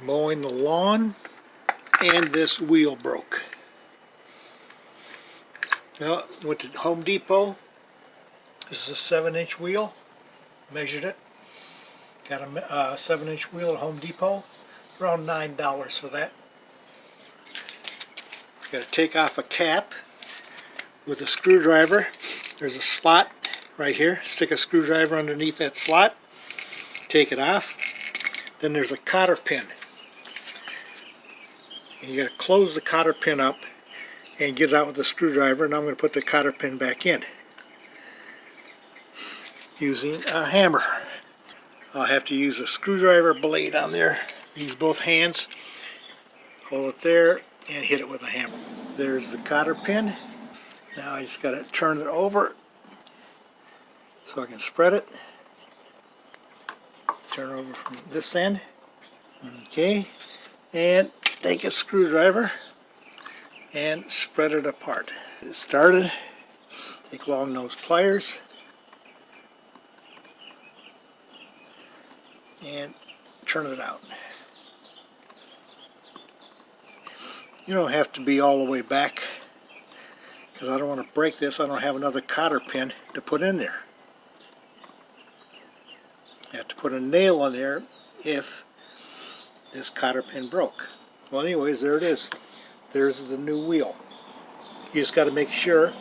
Mowing the lawn, and this wheel broke. Well, went to Home Depot. This is a 7-inch wheel. Measured it. Got a 7-inch wheel at Home Depot. Around $9 for that. Got to take off a cap with a screwdriver. There's a slot right here. Stick a screwdriver underneath that slot. Take it off. Then there's a cotter pin. And you got to close the cotter pin up and get it out with a screwdriver. Now I'm going to put the cotter pin back in using a hammer. I'll have to use a screwdriver blade on there. Use both hands. Hold it there and hit it with a hammer. There's the cotter pin. Now I just got to turn it over so I can spread it. Turn it over from this end. Okay. And take a screwdriver and spread it apart. Get it started. Take long nose pliers and turn it out. You don't have to be all the way back because I don't want to break this. I don't have another cotter pin to put in there. I have to put a nail in there if this cotter pin broke. Well, anyways, there it is. There's the new wheel. You just got to make sure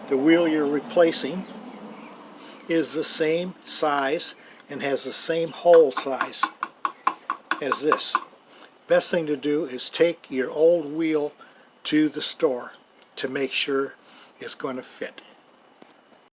the wheel you're replacing is the same size and has the same hole size as this. Best thing to do is take your old wheel to the store to make sure it's going to fit.